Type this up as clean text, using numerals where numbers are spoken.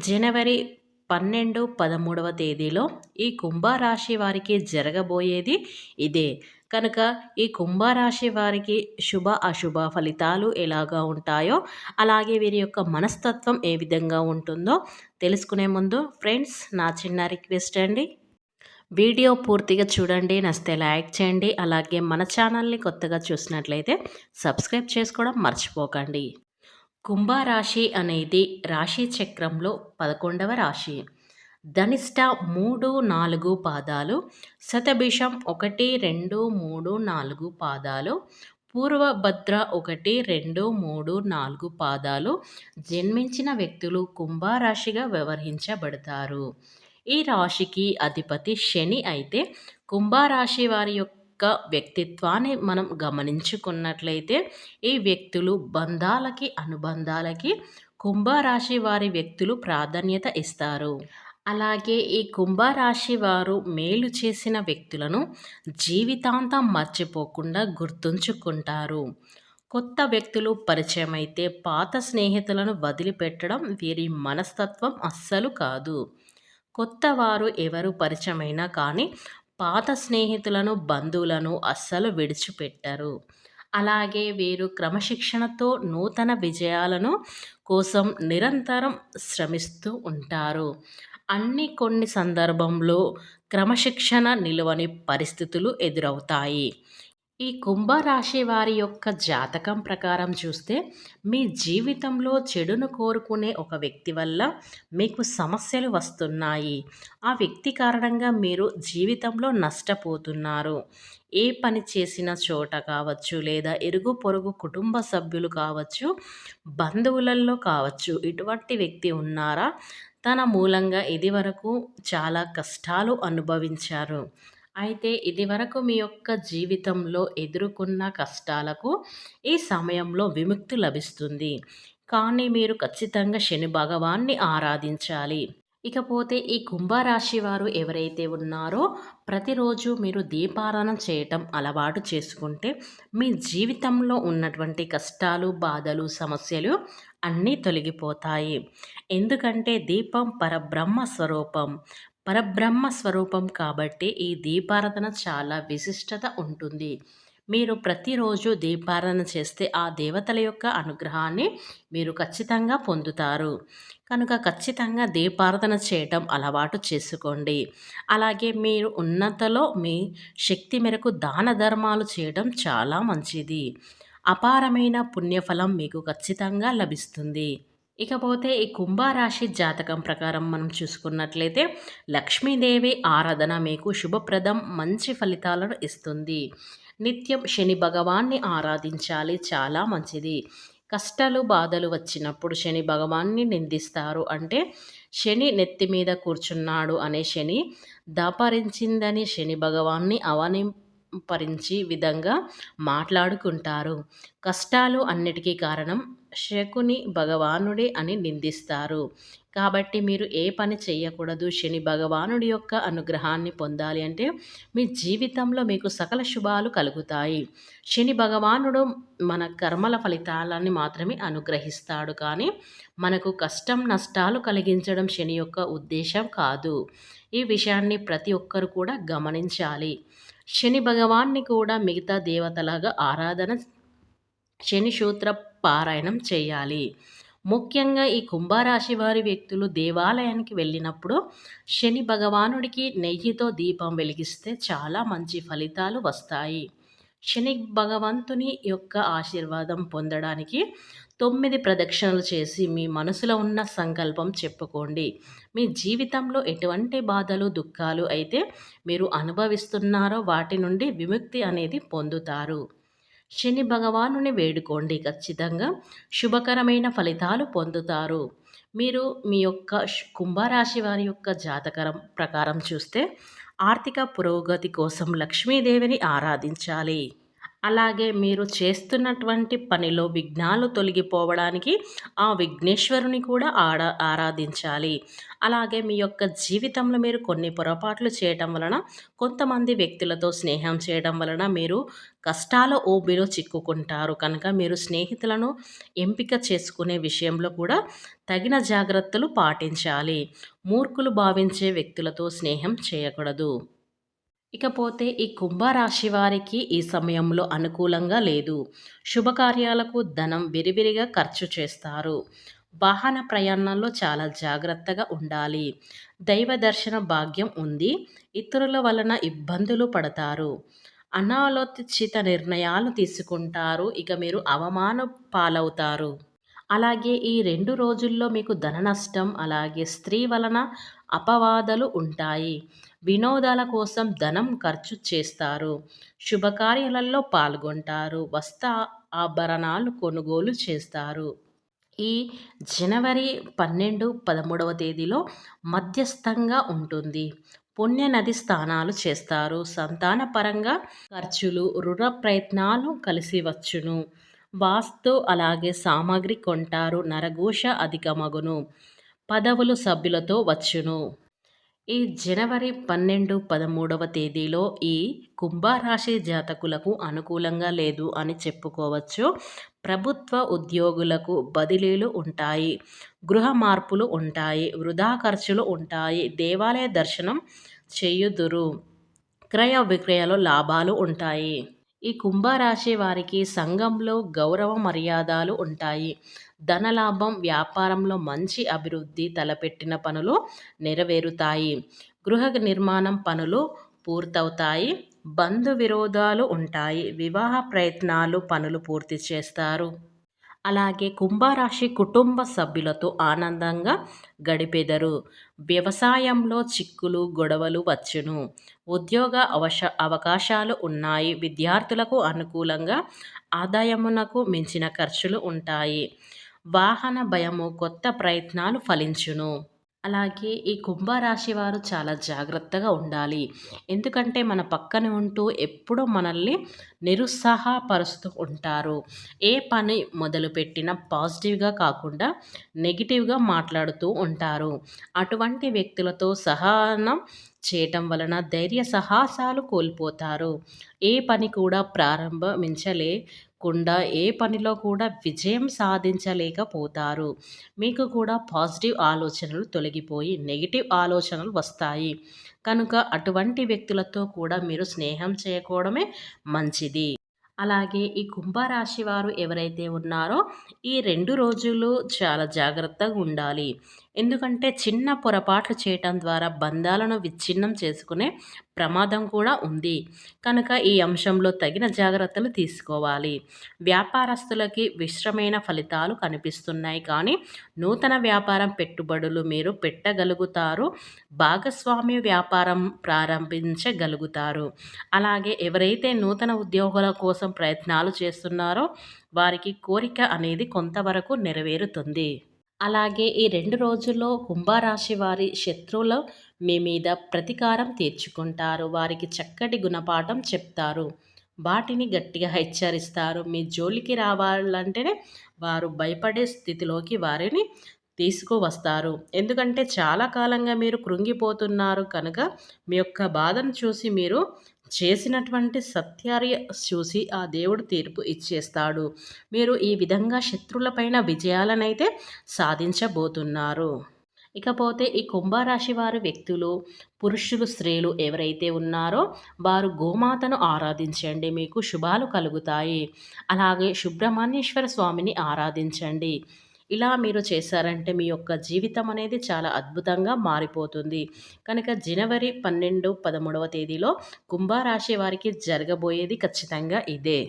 జనవరి 12, 13వ తేదీలో ఈ కుంభరాశి వారికి జరగబోయేది ఇదే. కనుక ఈ కుంభరాశి వారికి శుభ, అశుభ ఫలితాలు ఎలాగా ఉంటాయో, అలాగే వీరి యొక్క మనస్తత్వం ఏ విధంగా ఉంటుందో తెలుసుకునే ముందు ఫ్రెండ్స్ నా చిన్న రిక్వెస్ట్ అండి. వీడియో పూర్తిగా చూడండి, నచ్చితే లైక్ చేయండి. అలాగే మన ఛానల్ని కొత్తగా చూసినట్లయితే సబ్స్క్రైబ్ చేసుకోవడం మర్చిపోకండి. కుంభరాశి అనేది రాశి చక్రంలో 11వ రాశి. ధనిష్ట 3, 4 పాదాలు, శతభిషం 1, 2, 3, 4 పాదాలు, పూర్వభద్ర 1, 2, 3, 4 పాదాలు జన్మించిన వ్యక్తులు కుంభరాశిగా వ్యవహరించబడతారు. ఈ రాశికి అధిపతి శని అయితే కుంభరాశి వారి యొక్క వ్యక్తిత్వాన్ని మనం గమనించుకున్నట్లయితే ఈ వ్యక్తులు బంధాలకి, అనుబంధాలకి కుంభరాశి వారి వ్యక్తులు ప్రాధాన్యత ఇస్తారు. అలాగే ఈ కుంభరాశి వారు మేలు చేసిన వ్యక్తులను జీవితాంతం మర్చిపోకుండా గుర్తుంచుకుంటారు. కొత్త వ్యక్తులు పరిచయమైతే పాత స్నేహితులను వదిలిపెట్టడం వీరి మనస్తత్వం అస్సలు కాదు. కొత్త వారు ఎవరు పరిచయమైనా కానీ పాత స్నేహితులను, బంధువులను అస్సలు విడిచిపెట్టరు. అలాగే వీరు క్రమశిక్షణతో నూతన విజయాలను కోసం నిరంతరం శ్రమిస్తూ ఉంటారు. కొన్ని సందర్భంలో క్రమశిక్షణ నిలువని పరిస్థితులు ఎదురవుతాయి. ఈ కుంభరాశి వారి యొక్క జాతకం ప్రకారం చూస్తే మీ జీవితంలో చెడును కోరుకునే ఒక వ్యక్తి వల్ల మీకు సమస్యలు వస్తున్నాయి. ఆ వ్యక్తి కారణంగా మీరు జీవితంలో నష్టపోతున్నారు. ఏ పని చేసిన చోట కావచ్చు, లేదా ఇరుగు పొరుగు కుటుంబ సభ్యులు కావచ్చు, బంధువులలో కావచ్చు, ఇటువంటి వ్యక్తి ఉన్నారా? తన మూలంగా ఇదివరకు చాలా కష్టాలు అనుభవించారు. అయితే ఇదివరకు మీ యొక్క జీవితంలో ఎదుర్కొన్న కష్టాలకు ఈ సమయంలో విముక్తి లభిస్తుంది. కానీ మీరు ఖచ్చితంగా శని భగవాన్ని ఆరాధించాలి. ఇకపోతే ఈ కుంభరాశి వారు ఎవరైతే ఉన్నారో ప్రతిరోజు మీరు దీపారాధన చేయటం అలవాటు చేసుకుంటే మీ జీవితంలో ఉన్నటువంటి కష్టాలు, బాధలు, సమస్యలు అన్నీ తొలగిపోతాయి. ఎందుకంటే దీపం పరబ్రహ్మ స్వరూపం కాబట్టి ఈ దీపారాధన చాలా విశిష్టత ఉంటుంది. మీరు ప్రతిరోజు దీపారాధన చేస్తే ఆ దేవతల యొక్క అనుగ్రహాన్ని మీరు ఖచ్చితంగా పొందుతారు. కనుక ఖచ్చితంగా దీపారాధన చేయటం అలవాటు చేసుకోండి. అలాగే మీరు ఉన్నతలో మీ శక్తి మేరకు దాన ధర్మాలు చేయడం చాలా మంచిది. అపారమైన పుణ్యఫలం మీకు ఖచ్చితంగా లభిస్తుంది. ఇకపోతే ఈ కుంభరాశి జాతకం ప్రకారం మనం చూసుకున్నట్లయితే లక్ష్మీదేవి ఆరాధన మీకు శుభప్రదం, మంచి ఫలితాలను ఇస్తుంది. నిత్యం శని భగవాన్ని ఆరాధించాలి, చాలా మంచిది. కష్టాలు, బాధలు వచ్చినప్పుడు శని భగవాన్ని నిందిస్తారు. అంటే శని నెత్తి మీద కూర్చున్నాడు అనే శని దాపరించిందని శని భగవాన్ని అవనింపరించి విధంగా మాట్లాడుకుంటారు. కష్టాలు అన్నిటికీ కారణం శకుని భగవానుడే అని నిందిస్తారు. కాబట్టి మీరు ఏ పని చేయకూడదు. శని భగవానుడి యొక్క అనుగ్రహాన్ని పొందాలి అంటే మీ జీవితంలో మీకు సకల శుభాలు కలుగుతాయి. శని భగవానుడు మన కర్మల ఫలితాలని మాత్రమే అనుగ్రహిస్తాడు, కానీ మనకు కష్టం, నష్టాలు కలిగించడం శని యొక్క ఉద్దేశం కాదు. ఈ విషయాన్ని ప్రతి ఒక్కరు కూడా గమనించాలి. శని భగవాన్ని కూడా మిగతా దేవతలాగా ఆరాధన, శని సూత్ర పారాయణం చేయాలి. ముఖ్యంగా ఈ కుంభరాశి వారి వ్యక్తులు దేవాలయానికి వెళ్ళినప్పుడు శని భగవానుడికి నెయ్యితో దీపం వెలిగిస్తే చాలా మంచి ఫలితాలు వస్తాయి. శని భగవంతుని యొక్క ఆశీర్వాదం పొందడానికి 9 ప్రదక్షిణలు చేసి మీ మనసులో ఉన్న సంకల్పం చెప్పుకోండి. మీ జీవితంలో ఎటువంటి బాధలు, దుఃఖాలు అయితే మీరు అనుభవిస్తున్నారో వాటి నుండి విముక్తి అనేది పొందుతారు. శని భగవానుని వేడుకోండి, ఖచ్చితంగా శుభకరమైన ఫలితాలు పొందుతారు. మీరు మీ యొక్క కుంభరాశి వారి యొక్క జాతకరం ప్రకారం చూస్తే ఆర్థిక పురోగతి కోసం లక్ష్మీదేవిని ఆరాధించాలి. అలాగే మీరు చేస్తున్నటువంటి పనిలో విఘ్నాలు తొలగిపోవడానికి ఆ విఘ్నేశ్వరుని కూడా ఆరాధించాలి. అలాగే మీ యొక్క జీవితంలో మీరు కొన్ని పొరపాట్లు చేయటం వలన, కొంతమంది వ్యక్తులతో స్నేహం చేయడం వలన మీరు కష్టాల ఊబిలో చిక్కుకుంటారు. కనుక మీరు స్నేహితులను ఎంపిక చేసుకునే విషయంలో కూడా తగిన జాగ్రత్తలు పాటించాలి. మూర్ఖులు భావించే వ్యక్తులతో స్నేహం చేయకూడదు. ఇకపోతే ఈ కుంభరాశి వారికి ఈ సమయంలో అనుకూలంగా లేదు. శుభకార్యాలకు ధనం విరివిరిగా ఖర్చు చేస్తారు. వాహన ప్రయాణంలో చాలా జాగ్రత్తగా ఉండాలి. దైవ దర్శన భాగ్యం ఉంది. ఇతరుల వలన ఇబ్బందులు పడతారు. అనాలోచిత నిర్ణయాలు తీసుకుంటారు. ఇక మీరు అవమాన పాలవుతారు. అలాగే ఈ 2 రోజుల్లో మీకు ధన నష్టం, అలాగే స్త్రీ వలన అపవాదలు ఉంటాయి. వినోదాల కోసం ధనం ఖర్చు చేస్తారు. శుభకార్యాలలో పాల్గొంటారు. ఆభరణాలు కొనుగోలు చేస్తారు. ఈ జనవరి 12, 13వ తేదీలో మధ్యస్థంగా ఉంటుంది. పుణ్యనది స్నానాలు చేస్తారు. సంతానపరంగా ఖర్చులు, రుణ ప్రయత్నాలు కలిసి వచ్చును. వాస్తు అలాగే సామాగ్రి కొంటారు. నరఘోష అధికమగును. పదవులు సభ్యులతో వచ్చును. ఈ జనవరి 12, 13వ తేదీలో ఈ కుంభరాశి జాతకులకు అనుకూలంగా లేదు అని చెప్పుకోవచ్చు. ప్రభుత్వ ఉద్యోగులకు బదిలీలు ఉంటాయి. గృహ మార్పులు ఉంటాయి. వృధా ఖర్చులు ఉంటాయి. దేవాలయ దర్శనం చేయుదురు. క్రయ విక్రయాలు లాభాలు ఉంటాయి. ఈ కుంభరాశి వారికి సంఘంలో గౌరవ మర్యాదలు ఉంటాయి. ధనలాభం, వ్యాపారంలో మంచి అభివృద్ధి, తలపెట్టిన పనులు నెరవేరుతాయి. గృహ నిర్మాణం పనులు పూర్తవుతాయి. బంధు విరోధాలు ఉంటాయి. వివాహ ప్రయత్నాలు పనులు పూర్తి చేస్తారు. అలాగే కుంభరాశి కుటుంబ సభ్యులతో ఆనందంగా గడిపెదరు. వ్యవసాయంలో చిక్కులు, గొడవలు వచ్చును. ఉద్యోగ అవకాశాలు ఉన్నాయి. విద్యార్థులకు అనుకూలంగా ఆదాయమునకు మించిన ఖర్చులు ఉంటాయి. వాహన భయము, కొత్త ప్రయత్నాలు ఫలించును. అలాగే ఈ కుంభరాశి వారు చాలా జాగ్రత్తగా ఉండాలి. ఎందుకంటే మన పక్కన ఉంటూ ఎప్పుడూ మనల్ని నిరుత్సాహపరుస్తూ ఉంటారు. ఏ పని మొదలుపెట్టినా పాజిటివ్గా కాకుండా నెగిటివ్గా మాట్లాడుతూ ఉంటారు. అటువంటి వ్యక్తులతో సహనం చేయటం వలన ధైర్య సాహసాలు కోల్పోతారు. ఏ పని కూడా ప్రారంభించలేకుండా ఏ పనిలో కూడా విజయం సాధించలేకపోతారు. మీకు కూడా పాజిటివ్ ఆలోచనలు తొలగిపోయి నెగిటివ్ ఆలోచనలు వస్తాయి. కనుక అటువంటి వ్యక్తులతో కూడా మీరు స్నేహం చేయకపోవడమే మంచిది. అలాగే ఈ కుంభరాశి వారు ఎవరైతే ఉన్నారో ఈ 2 రోజులు చాలా జాగ్రత్తగా ఉండాలి. ఎందుకంటే చిన్న పొరపాట్లు చేయటం ద్వారా బంధాలను విచ్ఛిన్నం చేసుకునే ప్రమాదం కూడా ఉంది. కనుక ఈ అంశంలో తగిన జాగ్రత్తలు తీసుకోవాలి. వ్యాపారస్తులకి మిశ్రమైన ఫలితాలు కనిపిస్తున్నాయి, కానీ నూతన వ్యాపారం పెట్టుబడులు మీరు పెట్టగలుగుతారు. భాగస్వామ్య వ్యాపారం ప్రారంభించగలుగుతారు. అలాగే ఎవరైతే నూతన ఉద్యోగాల కోసం ప్రయత్నాలు చేస్తున్నారో వారికి కోరిక అనేది కొంతవరకు నెరవేరుతుంది. అలాగే ఈ 2 రోజుల్లో కుంభరాశి వారి శత్రువులు మీ మీద ప్రతీకారం తీర్చుకుంటారు. వారికి చక్కటి గుణపాఠం చెప్తారు. వాటిని గట్టిగా హెచ్చరిస్తారు. మీ జోలికి రావాలంటేనే వారు భయపడే స్థితిలోకి వారిని తీసుకువస్తారు. ఎందుకంటే చాలా కాలంగా మీరు కృంగిపోతున్నారు కనుక మీ యొక్క బాధను చూసి మీరు చేసినటువంటి సత్యార్య చూసి ఆ దేవుడు తీర్పు ఇచ్చేస్తాడు. మీరు ఈ విధంగా శత్రువులపైన విజయాలనైతే సాధించబోతున్నారు. ఇకపోతే ఈ కుంభరాశి వారి వ్యక్తులు, పురుషులు, స్త్రీలు ఎవరైతే ఉన్నారో వారు గోమాతను ఆరాధించండి. మీకు శుభాలు కలుగుతాయి. అలాగే సుబ్రహ్మణ్యేశ్వర స్వామిని ఆరాధించండి. ఇలా మీరు చేశారంటే మీ యొక్క జీవితం అనేది చాలా అద్భుతంగా మారిపోతుంది. కనుక జనవరి 12, 13వ తేదీలో కుంభరాశి వారికి జరగబోయేది ఖచ్చితంగా ఇదే.